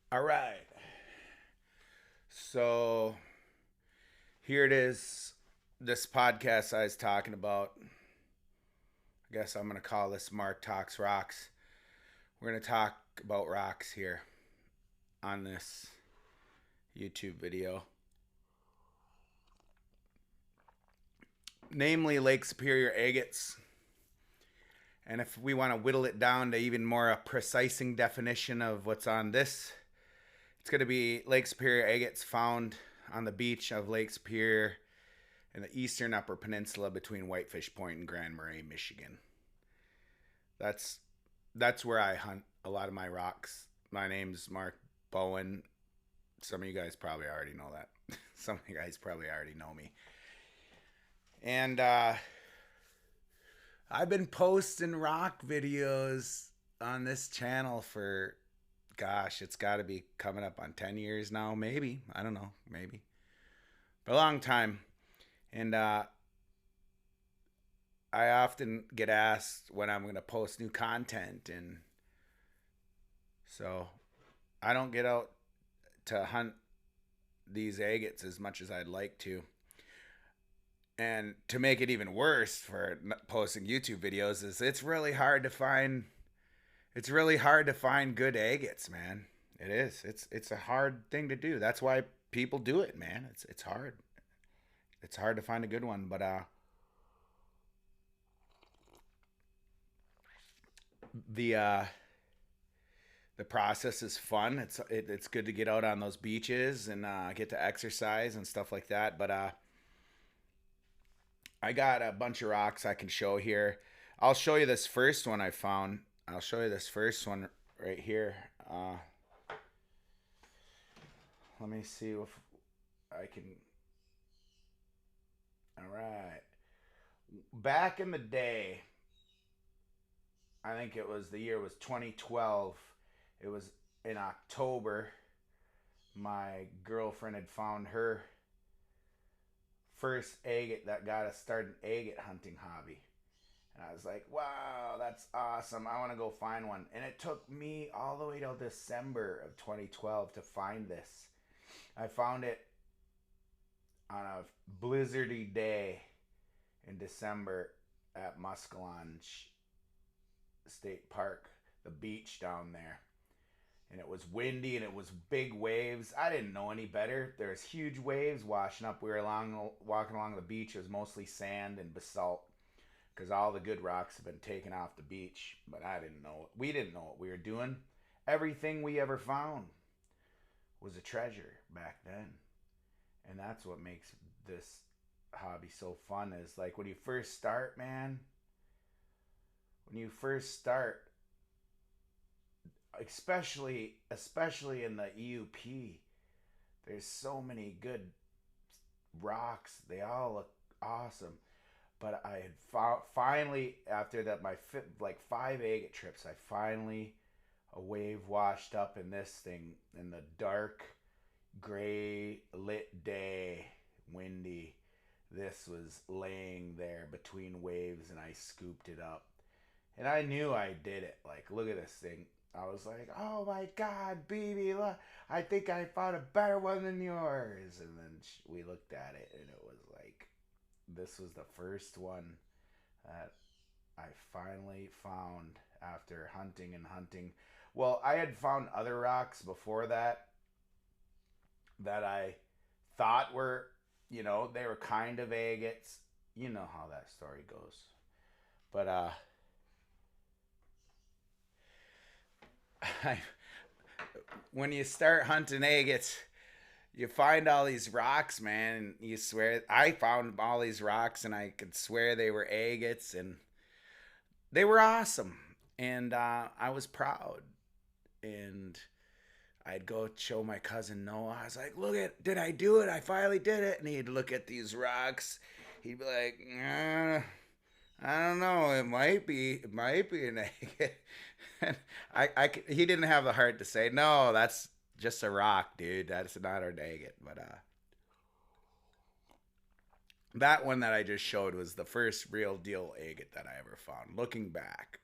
All right. So here it is. This podcast I was talking about. I guess I'm going to call this Mark Talks Rocks. We're going to talk about rocks here on this YouTube video. Namely, Lake Superior agates. And if we want to whittle it down to even more a precising definition of what's on this, it's going to be Lake Superior agates found on the beach of Lake Superior in the eastern Upper Peninsula between Whitefish Point and Grand Marais, Michigan. That's that's where I hunt a lot of my rocks. My name's Mark Bowen. Some of you guys probably already know that. Some of you guys probably already know me. And I've been posting rock videos on this channel for, gosh, it's got to be coming up on 10 years now, maybe. I don't know, maybe. But a long time. And I often get asked when I'm going to post new content. And so I don't get out to hunt these agates as much as I'd like to. And to make it even worse for posting YouTube videos is it's really hard to find good agates, man. It is. It's a hard thing to do. That's why people do it, man. It's hard. It's hard to find a good one, but the uh the process is fun. It's good to get out on those beaches and get to exercise and stuff like that, but I got a bunch of rocks I can show here. I'll show you this first one I found. I'll show you this first one right here. Let me see if I can. All right. Back in the day, I think it was the year was 2012. It was in October. My girlfriend had found her first agate that got us started an agate hunting hobby. And I was like, wow, that's awesome. I want to go find one. And it took me all the way till December of 2012 to find this. I found it on a blizzardy day in December at Muskellonge State Park, the beach down there. And it was windy and it was big waves. I didn't know any better. There's huge waves washing up. We were walking along the beach. It was mostly sand and basalt because all the good rocks have been taken off the beach. But I didn't know. We didn't know what we were doing. Everything we ever found was a treasure back then. And that's what makes this hobby so fun is like when you first start, man. When you first start, especially in the EUP, there's so many good rocks. They all look awesome. But I had finally, after that, like 5 agate trips, I finally, a wave washed up in this thing in the dark, gray lit day, windy. This was laying there between waves, and I scooped it up. And I knew I did it. Like, look at this thing. I was like, oh my God, BB, look, I think I found a better one than yours. And then we looked at it, and it was like, this was the first one that I finally found after hunting and hunting. Well, I had found other rocks before that I thought were, they were kind of agates. You know how that story goes. But I, when you start hunting agates, you find all these rocks, man, and you swear I found all these rocks and I could swear they were agates and they were awesome. And I was proud. And I'd go show my cousin Noah. I was like, look at, did I do it? I finally did it. And he'd look at these rocks. He'd be like, I don't know. It might be an egg. And he didn't have the heart to say, no, that's just a rock, dude. That's not an agate. But that one that I just showed was the first real deal agate that I ever found, looking back.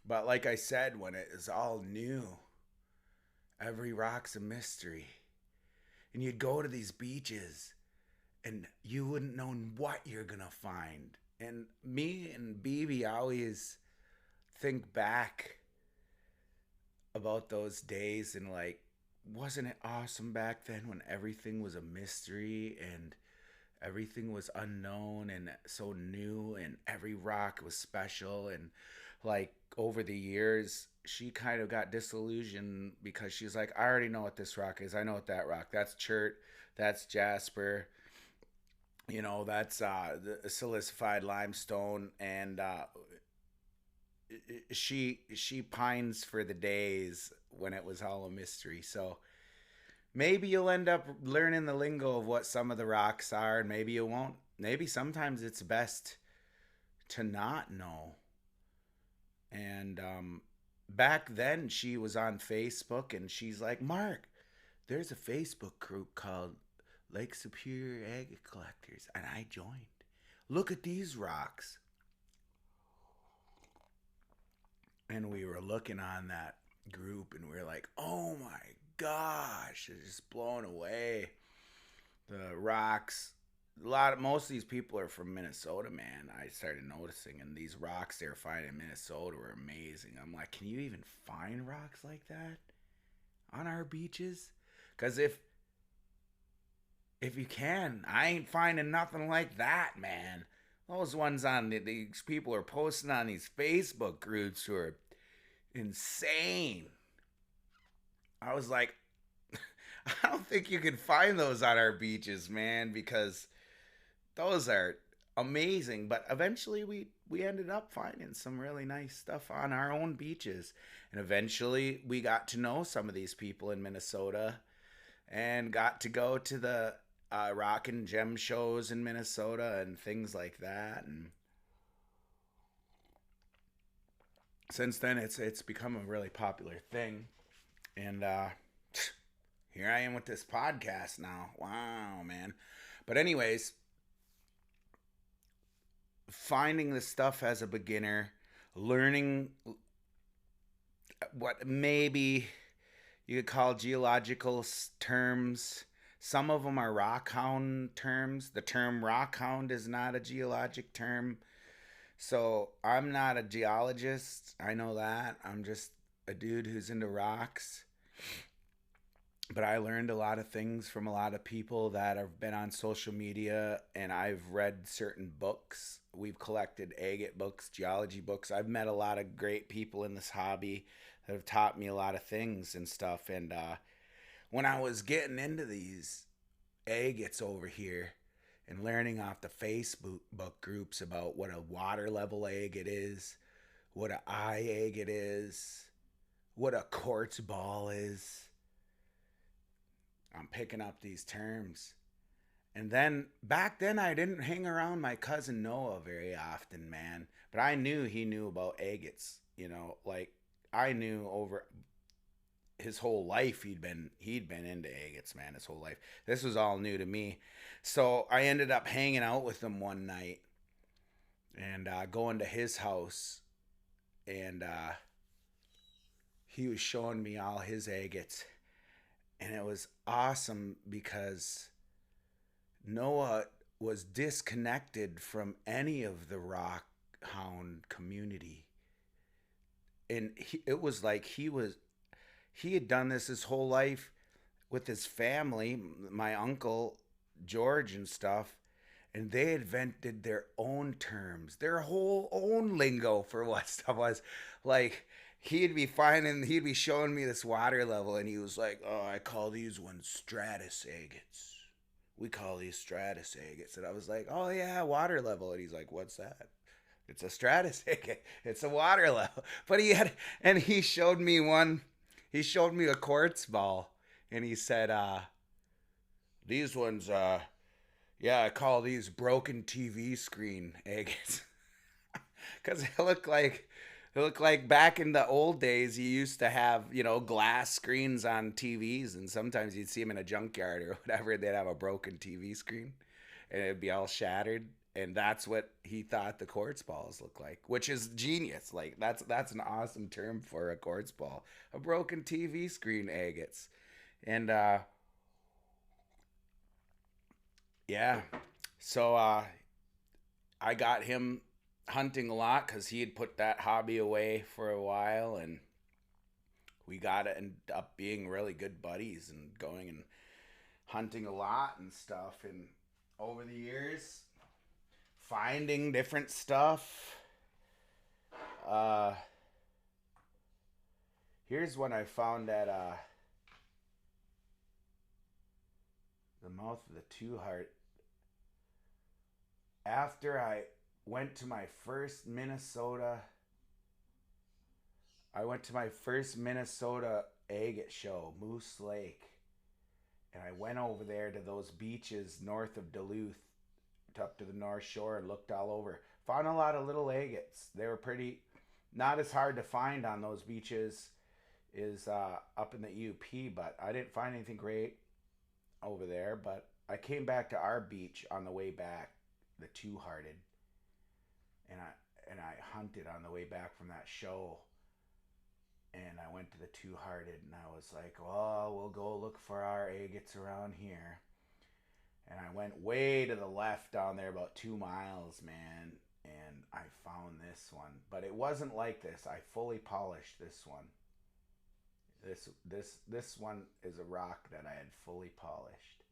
But like I said, when it is all new, every rock's a mystery. And you'd go to these beaches and you wouldn't know what you're gonna find. And me and BB always think back about those days and like, wasn't it awesome back then when everything was a mystery and everything was unknown and so new and every rock was special? And like over the years she kind of got disillusioned because she's like, I already know what this rock is, I know what that rock, that's chert, that's jasper, that's the silicified limestone. And she pines for the days when it was all a mystery. So maybe you'll end up learning the lingo of what some of the rocks are, and maybe you won't. Maybe sometimes it's best to not know. And back then, she was on Facebook, and she's like, Mark, there's a Facebook group called Lake Superior Agate Collectors, and I joined. Look at these rocks. And we were looking on that group, and we were like, oh my gosh, it's just blown away. The rocks, most of these people are from Minnesota, man. I started noticing, and these rocks they were finding in Minnesota were amazing. I'm like, can you even find rocks like that on our beaches? Because if you can, I ain't finding nothing like that, man. Those ones on these people are posting on these Facebook groups who are insane. I was like, I don't think you can find those on our beaches, man, because those are amazing. But eventually we ended up finding some really nice stuff on our own beaches. And eventually we got to know some of these people in Minnesota and got to go to the rock and gem shows in Minnesota and things like that. And since then it's become a really popular thing. And here I am with this podcast now. Wow, man. But anyways, finding this stuff as a beginner, learning what maybe you could call geological terms. Some of them are rockhound terms. The term rockhound is not a geologic term. So I'm not a geologist. I know that. I'm just a dude who's into rocks. But I learned a lot of things from a lot of people that have been on social media, and I've read certain books. We've collected agate books, geology books. I've met a lot of great people in this hobby that have taught me a lot of things and stuff. And when I was getting into these agates over here and learning off the Facebook groups about what a water level agate is, what an eye agate is, what a quartz ball is, I'm picking up these terms. And then back then I didn't hang around my cousin Noah very often, man. But I knew he knew about agates. Like I knew over his whole life he'd been into agates, man, his whole life. This was all new to me. So I ended up hanging out with him one night and going to his house, and he was showing me all his agates. And it was awesome because Noah was disconnected from any of the rock hound community. And it was like he had done this his whole life with his family, my uncle George and stuff, and they invented their own terms, their whole own lingo for what stuff was. Like he'd be showing me this water level, and he was like, oh, I call these ones stratus agates. We call these stratus agates. And I was like, oh yeah, water level. And he's like, what's that? It's a stratus agate. It's a water level. But he showed me a quartz ball, and he said, these ones, I call these broken TV screen agates. Because they look like back in the old days, you used to have, glass screens on TVs, and sometimes you'd see them in a junkyard or whatever. They'd have a broken TV screen, and it'd be all shattered. and that's what he thought the quartz balls look like, which is genius. Like that's an awesome term for a quartz ball, a broken TV screen agates, and yeah, so I got him hunting a lot because he had put that hobby away for a while, and we got to end up being really good buddies and going and hunting a lot and stuff. And over the years, finding different stuff. Uh, Here's one I found at the mouth of the Two Heart. After I went to my first Minnesota, I went to my first Minnesota agate show, Moose Lake, and I went over there to those beaches north of Duluth, up to the North Shore, and looked all over. Found a lot of little agates. They were pretty, not as hard to find on those beaches is up in the UP, but I didn't find anything great over there. But I came back to our beach on the way back, the Two Hearted, and I hunted on the way back from that show. And I went to the Two Hearted, and I was like, "Well, we'll go look for our agates around here." And I went way to the left down there, about 2 miles, man, and I found this one. But it wasn't like this. I fully polished this one. This one is a rock that I had fully polished.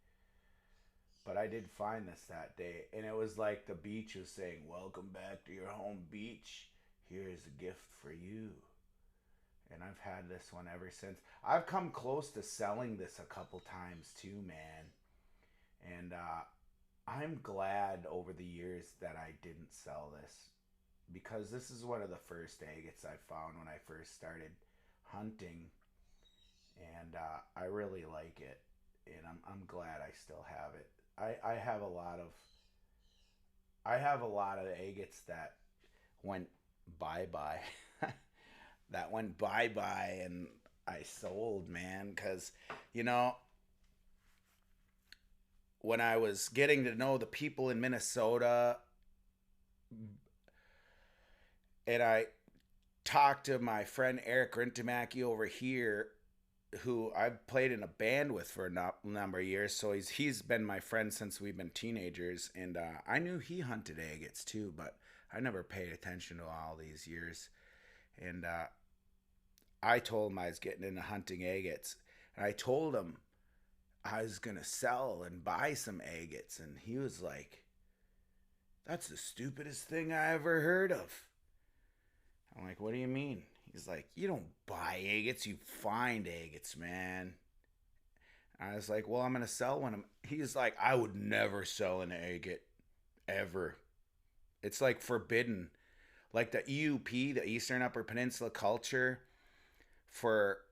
But I did find this that day, and it was like the beach was saying, "Welcome back to your home beach. Here's a gift for you." And I've had this one ever since. I've come close to selling this a couple times too, man. And I'm glad over the years that I didn't sell this, because this is one of the first agates I found when I first started hunting, and I really like it, and I'm glad I still have it. I have a lot of agates that went bye bye, that went bye bye, and I sold, man, because you know when I was getting to know the people in Minnesota, and I talked to my friend Eric Rintamaki over here, who I've played in a band with for a number of years. So he's been my friend since we've been teenagers, and I knew he hunted agates too, but I never paid attention to all these years. And I told him I was getting into hunting agates, and I told him I was gonna sell and buy some agates, and he was like, "That's the stupidest thing I ever heard of." I'm like, "What do you mean?" He's like, "You don't buy agates, you find agates, man." I was like, "Well, I'm gonna sell one." He's like, "I would never sell an agate, ever. It's like forbidden." Like the EUP, the Eastern Upper Peninsula culture for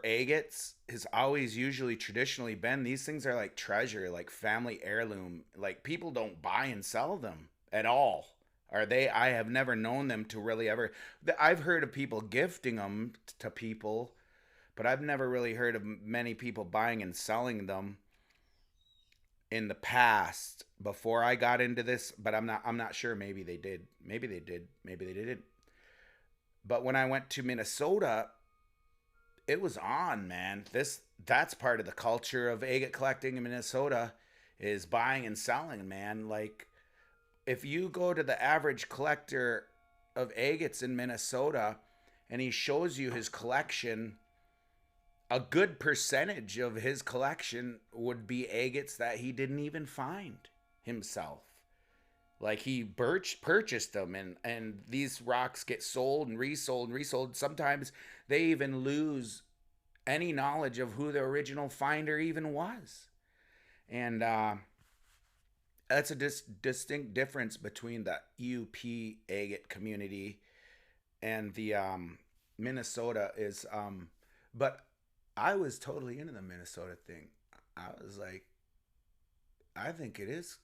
agates has always usually traditionally been, these things are like treasure, like family heirloom. Like people don't buy and sell them at all. Are they? I have never known them to really ever. I've heard of people gifting them to people, but I've never really heard of many people buying and selling them in the past before I got into this. But I'm not sure. Maybe they did. Maybe they did. Maybe they didn't. But when I went to Minnesota, it was on, man. That's part of the culture of agate collecting in Minnesota, is buying and selling, man. Like if you go to the average collector of agates in Minnesota and he shows you his collection, a good percentage of his collection would be agates that he didn't even find himself. Like he purchased them, and these rocks get sold and resold and resold. Sometimes they even lose any knowledge of who the original finder even was. And that's a distinct difference between the UP agate community and the Minnesota is. But I was totally into the Minnesota thing. I was like, I think it is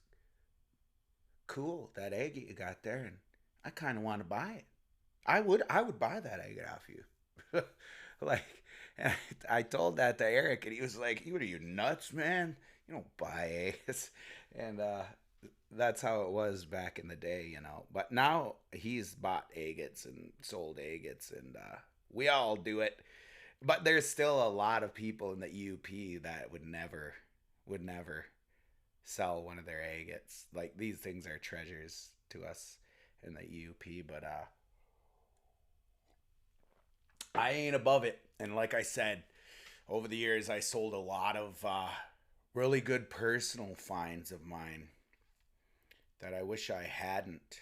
cool, that agate you got there, and I kind of want to buy it. I would buy that agate off you. Like, and I told that to Eric, and he was like, "What are you nuts, man? You don't buy agates." And that's how it was back in the day, you know. But now he's bought agates and sold agates, and we all do it. But there's still a lot of people in the UP that would never sell one of their agates. Like these things are treasures to us in the UP, but I ain't above it. And like I said, over the years, I sold a lot of really good personal finds of mine that I wish I hadn't.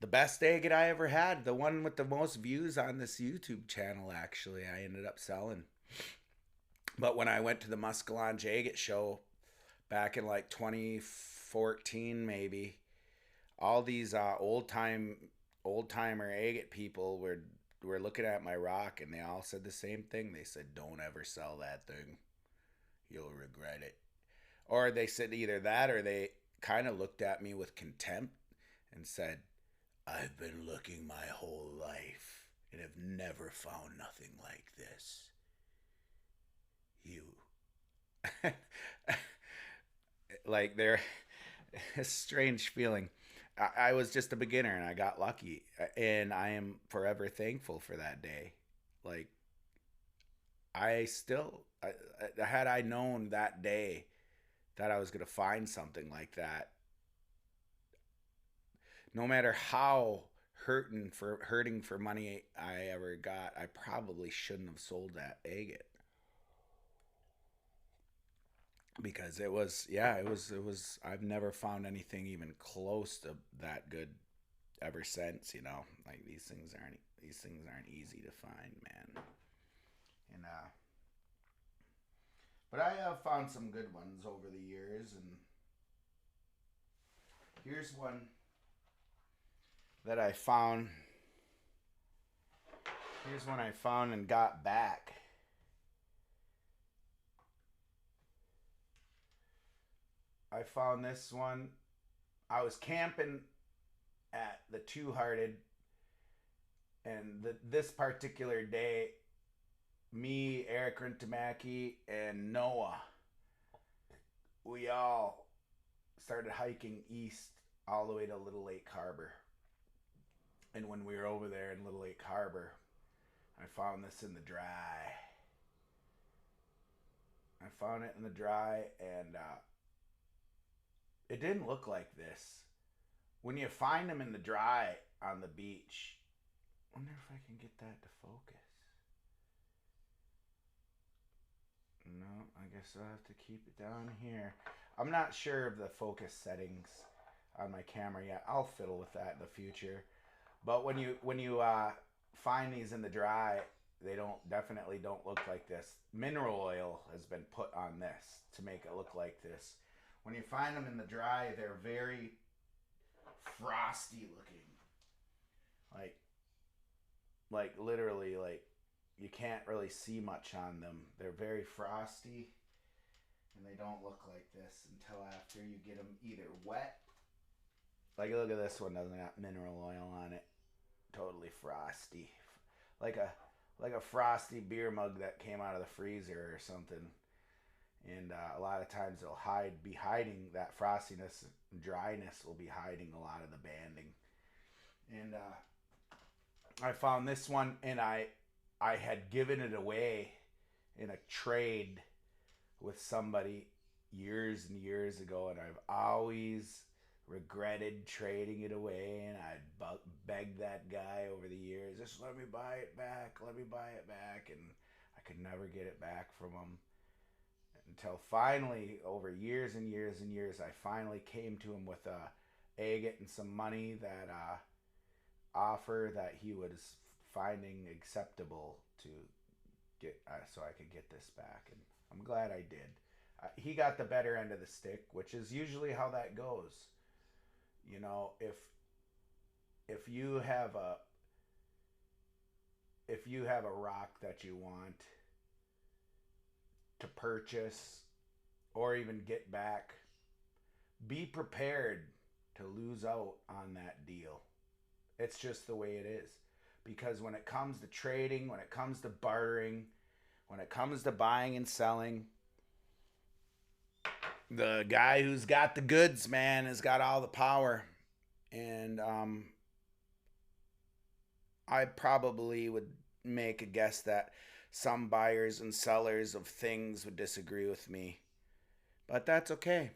The best agate I ever had, the one with the most views on this YouTube channel, actually, I ended up selling. But when I went to the Muscalonge Agate show back in like 2014, maybe, all these old timer agate people were looking at my rock, and they all said the same thing. They said, "Don't ever sell that thing. You'll regret it." Or they said either that, or they kind of looked at me with contempt and said, "I've been looking my whole life and have never found nothing like this. You." Like they're a strange feeling. I was just a beginner and I got lucky, and I am forever thankful for that day. Like I still, had I known that day that I was gonna find something like that, no matter how hurting for money I ever got, I probably shouldn't have sold that agate, because it was, yeah, it was I've never found anything even close to that good ever since, you know. Like these things aren't easy to find, man. And but I have found some good ones over the years, and here's one that I found. Here's one I found and got back. I found this one. I was camping at the Two Hearted, and this particular day, me, Eric Rintamaki, and Noah, we all started hiking east all the way to Little Lake Harbor. And when we were over there in Little Lake Harbor, I found this in the dry. I found it in the dry, and it didn't look like this. When you find them in the dry on the beach, I wonder if I can get that to focus. No, I guess I'll have to keep it down here. I'm not sure of the focus settings on my camera yet. I'll fiddle with that in the future. But when you find these in the dry, they don't look like this. Mineral oil has been put on this to make it look like this. When you find them in the dry, they're very frosty looking. Like literally, like you can't really see much on them. They're very frosty, and they don't look like this until after you get them either wet. Like look at this one, doesn't have mineral oil on it. Totally frosty, like a frosty beer mug that came out of the freezer or something. And a lot of times it'll be hiding that frostiness, and dryness will be hiding a lot of the banding. And I found this one, and I had given it away in a trade with somebody years and years ago, and I've always regretted trading it away, and I'd begged that guy over the years, just let me buy it back, let me buy it back, and I could never get it back from him until finally, over years and years and years, I finally came to him with a agate and some money that offer that he was finding acceptable to get, so I could get this back, and I'm glad I did. He got the better end of the stick, which is usually how that goes. You know, if you have a rock that you want to purchase or even get back, be prepared to lose out on that deal. It's just the way it is. Because when it comes to trading, when it comes to bartering, when it comes to buying and selling, The guy who's got the goods, man, has got all the power. And I probably would make a guess that some buyers and sellers of things would disagree with me. But that's okay.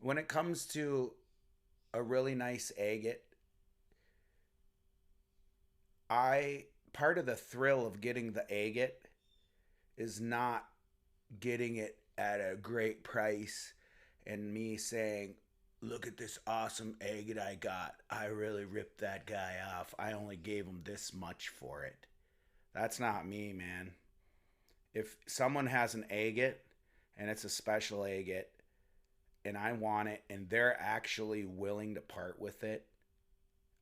When it comes to a really nice agate, I part of the thrill of getting the agate is not getting it at a great price and me saying, "Look at this awesome agate I got. I really ripped that guy off. I only gave him this much for it." That's not me, man. If someone has an agate and it's a special agate and I want it and they're actually willing to part with it,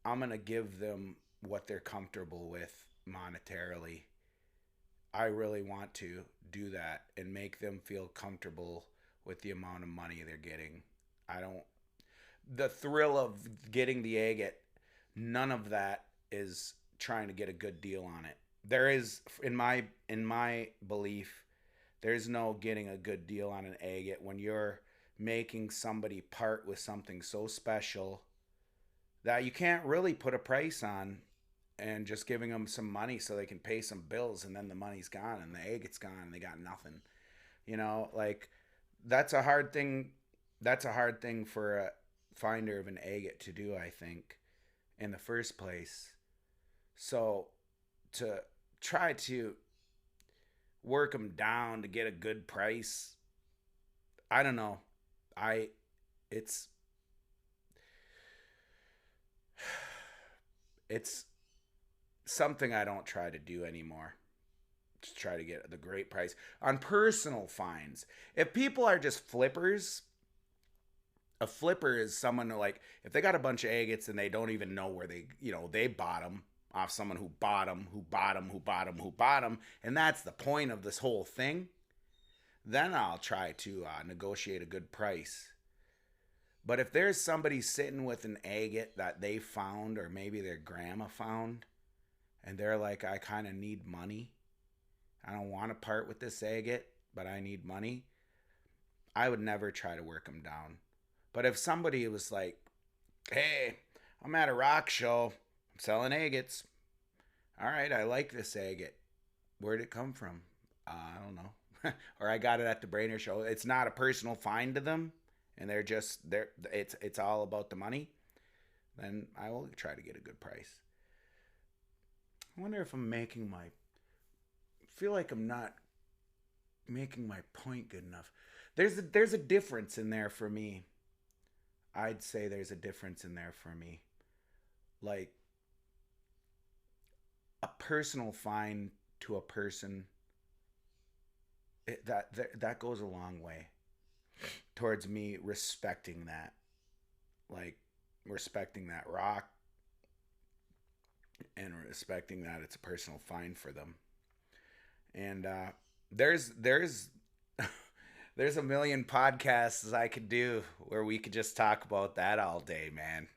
I'm going to give them what they're comfortable with monetarily. I really want to do that and make them feel comfortable with the amount of money they're getting. I don't the thrill of getting the agate, none of that is trying to get a good deal on it. There is in my belief, there's no getting a good deal on an agate when you're making somebody part with something so special that you can't really put a price on and just giving them some money so they can pay some bills and then the money's gone and the agate's gone and they got nothing. Like that's a hard thing. That's a hard thing for a finder of an agate to do, I think, in the first place. So to try to work them down to get a good price, I don't know. I it's it's something I don't try to do anymore. To try to get the great price on personal finds. If people are just flippers, a flipper is someone who, like, if they got a bunch of agates and they don't even know where they bought them off someone who bought them, who bought them, who bought them, who bought them, and that's the point of this whole thing, then I'll try to negotiate a good price. But if there's somebody sitting with an agate that they found or maybe their grandma found, and they're like, I kind of need money, I don't want to part with this agate, but I need money, I would never try to work them down. But if somebody was like, hey, I'm at a rock show, I'm selling agates. All right, I like this agate. Where'd it come from? I don't know. Or I got it at the Brainer show. It's not a personal find to them, and they're it's all about the money. Then I will try to get a good price. I wonder if I'm making my feel like I'm not making my point good enough. There's a difference in there for me. I'd say there's a difference in there for me. Like a personal fine to a person, that goes a long way towards me respecting that. Like respecting that rock and respecting that it's a personal fine for them. And there's there's a million podcasts I could do where we could just talk about that all day, man.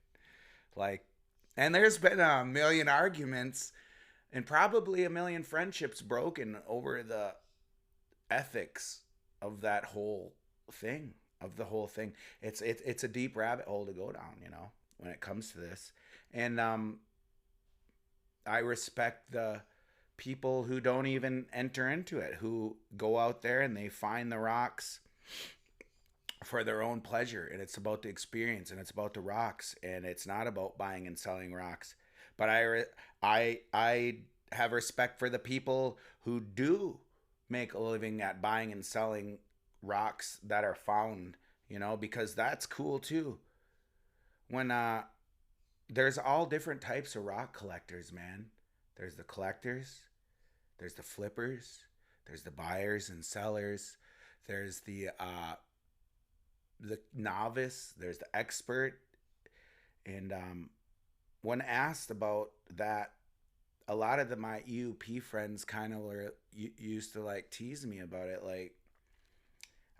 Like, and there's been a million arguments and probably a million friendships broken over the ethics of that whole thing, of the whole thing. It's a deep rabbit hole to go down, when it comes to this. And I respect the people who don't even enter into it, who go out there and they find the rocks for their own pleasure, and it's about the experience and it's about the rocks and it's not about buying and selling rocks. But I have respect for the people who do make a living at buying and selling rocks that are found, because that's cool too. When there's all different types of rock collectors, man. There's the collectors, there's the flippers, there's the buyers and sellers, there's the novice, there's the expert. And when asked about that, a lot of my EUP friends kind of used to like tease me about it. Like,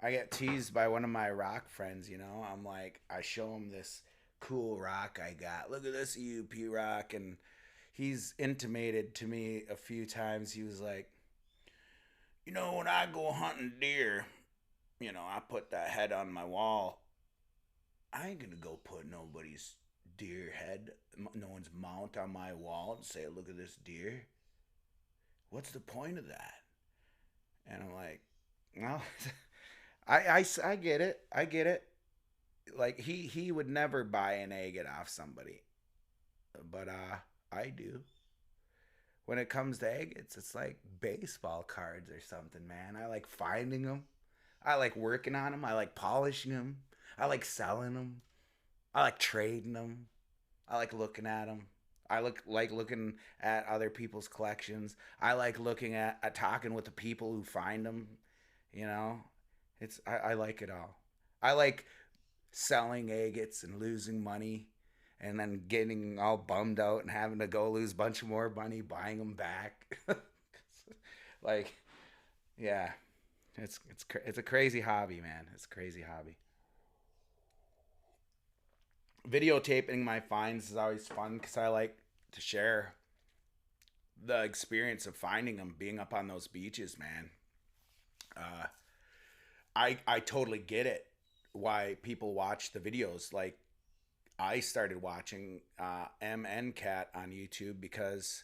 I get teased by one of my rock friends, I'm like, I show him this cool rock I got. Look at this EUP rock. And he's intimated to me a few times. He was like, when I go hunting deer, I put that head on my wall. I ain't gonna go put nobody's deer head, no one's mount on my wall and say, look at this deer. What's the point of that? And I'm like, no, I get it. I get it. Like he would never buy an agate off somebody, but I do. When it comes to agates, it's like baseball cards or something, man. I like finding them. I like working on them. I like polishing them. I like selling them. I like trading them. I like looking at them. I like looking at other people's collections. I like looking at talking with the people who find them. You know, I like it all. I like selling agates and losing money, and then getting all bummed out and having to go lose a bunch more money buying them back. Like, yeah, it's a crazy hobby, man. It's a crazy hobby. Videotaping my finds is always fun because I like to share the experience of finding them, being up on those beaches, man. Uh, I totally get it why people watch the videos. Like I started watching M Cat on YouTube because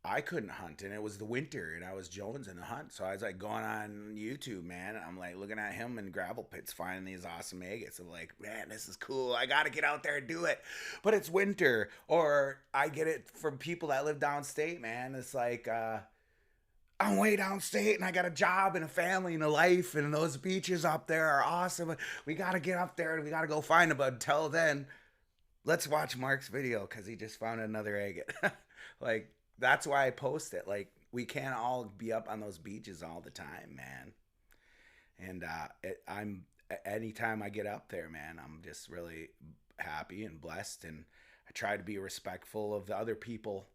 I couldn't hunt and it was the winter and I was Jones in the hunt. So I was like going on YouTube, man. And I'm like looking at him in gravel pits finding these awesome agates. I'm like, man, this is cool. I got to get out there and do it. But it's winter. Or I get it from people that live downstate, man. It's like, I'm way downstate and I got a job and a family and a life. And those beaches up there are awesome. We got to get up there and we got to go find them. But until then, let's watch Mark's video because he just found another agate. Like, that's why I post it. Like, we can't all be up on those beaches all the time, man. And I'm anytime I get up there, man, I'm just really happy and blessed. And I try to be respectful of the other people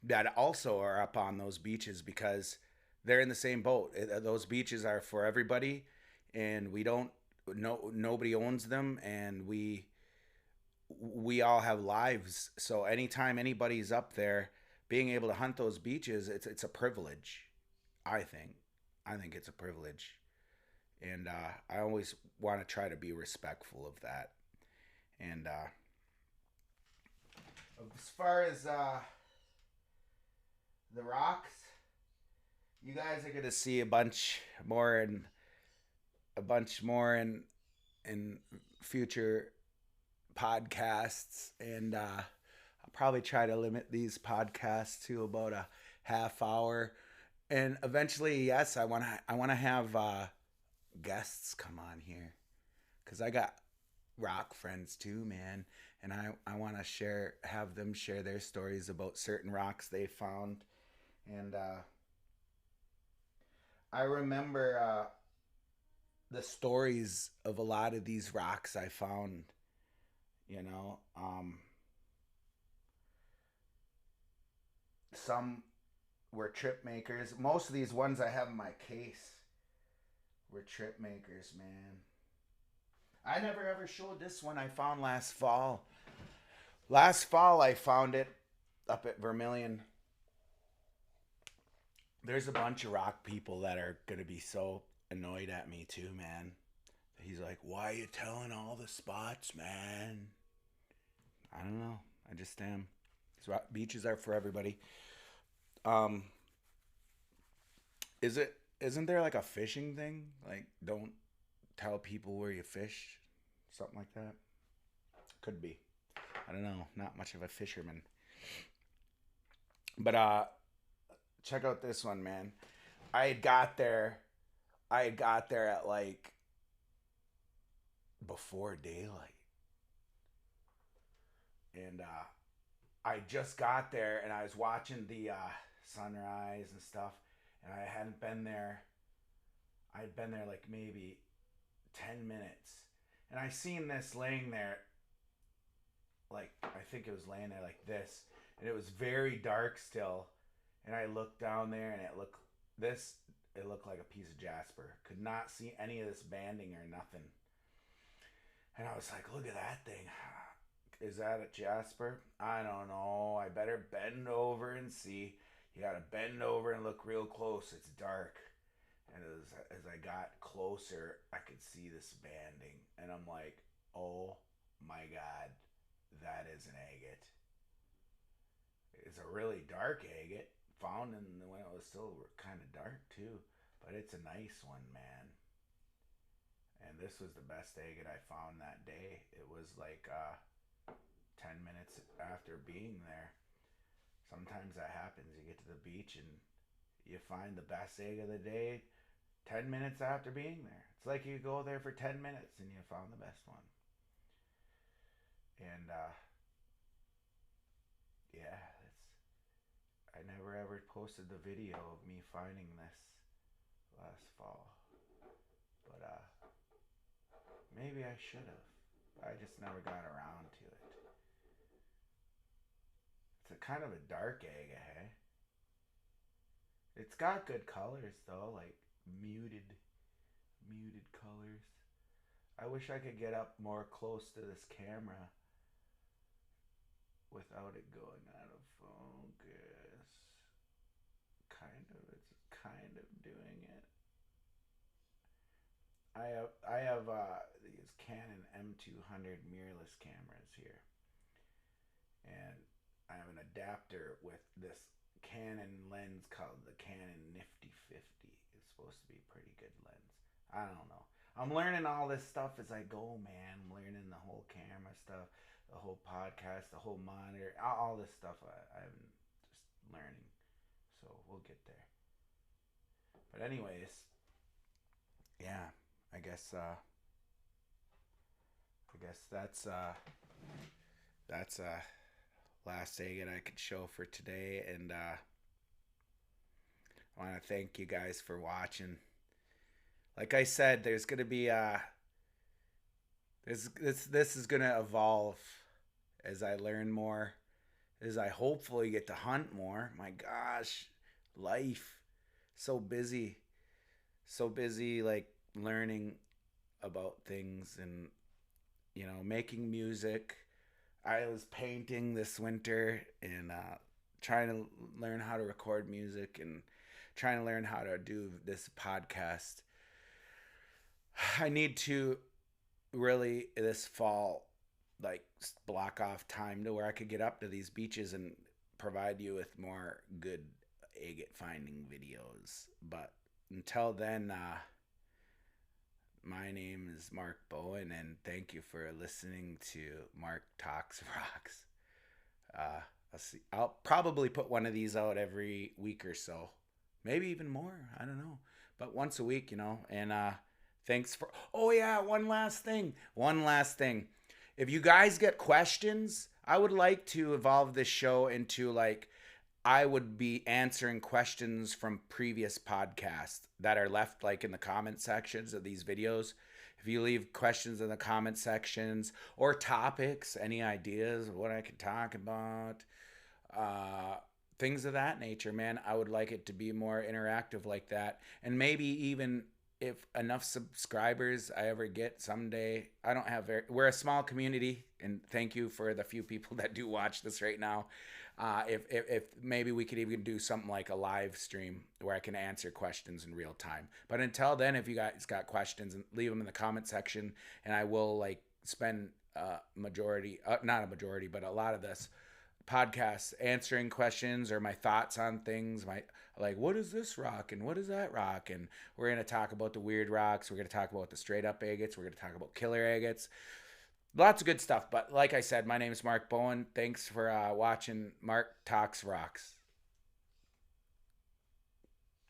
that also are up on those beaches because they're in the same boat. Those beaches are for everybody, and we don't. No, nobody owns them, and we all have lives. So anytime anybody's up there, being able to hunt those beaches, it's a privilege. I think. I think it's a privilege, and I always want to try to be respectful of that. And as far as the rocks, you guys are gonna see a bunch more in future podcasts, and I'll probably try to limit these podcasts to about a half hour. And eventually, yes, I want to have guests come on here because I got rock friends too, man, and I want to have them share their stories about certain rocks they found. And I remember the stories of a lot of these rocks I found. You know, some were trip makers. Most of these ones I have in my case were trip makers, man. I never ever showed this one I found last fall. Last fall I found it up at Vermilion. There's a bunch of rock people that are gonna be so annoyed at me too, man. He's like, "Why are you telling all the spots, man?" I don't know. I just am. These rock beaches are for everybody. Um, isn't there like a fishing thing? Like, don't tell people where you fish, something like that. Could be. I don't know. Not much of a fisherman. But check out this one, man. I had got there. I had got there at like before daylight, and I just got there, and I was watching the sunrise and stuff, and I hadn't been there. I had been there like maybe 10 minutes, and I seen this laying there, like I think it was laying there like this, and it was very dark still, and I looked down there, and this it looked like a piece of jasper. Could not see any of this banding or nothing. And I was like, look at that thing. Is that a jasper? I don't know. I better bend over and see. You gotta bend over and look real close. It's dark. And as I got closer, I could see this banding, and I'm like, oh my god, that is an agate. It's a really dark agate, found in when it was still kind of dark too, but it's a nice one, man. And this was the best agate I found that day. It was like 10 minutes after being there. Sometimes that happens. You get to the beach and you find the best egg of the day 10 minutes after being there. It's like you go there for 10 minutes and you found the best one. And yeah, I never ever posted the video of me finding this last fall. But maybe I should have. I just never got around to it. It's a kind of a dark egg, eh? It's got good colors though, like muted colors. I wish I could get up more close to this camera without it going out of focus. It's kind of doing it. I have these Canon M200 mirrorless cameras here, and I have an adapter with this Canon lens called the Canon Nifty 50. It's supposed to be a pretty good lens. I don't know. I'm learning all this stuff as I go, man. I'm learning the whole camera stuff, the whole podcast, the whole monitor, all this stuff. I'm just learning, so we'll get there. But anyways, yeah, I guess that's last agate I could show for today, and I want to thank you guys for watching. Like I said, there's gonna be this is gonna evolve as I learn more, as I hopefully get to hunt more. My gosh, life, so busy, like learning about things and making music. I was painting this winter and trying to learn how to record music and trying to learn how to do this podcast. I need to really this fall like block off time to where I could get up to these beaches and provide you with more good agate finding videos. But until then, my name is Mark Bowen, and thank you for listening to Mark Talks Rocks. I'll probably put one of these out every week or so, maybe even more. I don't know, but once a week, And thanks for. Oh yeah, one last thing. If you guys get questions, I would like to evolve this show into like I would be answering questions from previous podcasts that are left like in the comment sections of these videos. If you leave questions in the comment sections or topics, any ideas of what I could talk about, things of that nature, man, I would like it to be more interactive like that. And maybe even if enough subscribers I ever get someday, we're a small community, and thank you for the few people that do watch this right now. If maybe we could even do something like a live stream where I can answer questions in real time. But until then, if you guys got questions, leave them in the comment section, and I will like spend not a majority, but a lot of this podcast answering questions or my thoughts on things. What is this rock and what is that rock? And we're going to talk about the weird rocks. We're going to talk about the straight up agates. We're going to talk about killer agates. Lots of good stuff. But like I said, my name is Mark Bowen. Thanks for watching Mark Talks Rocks.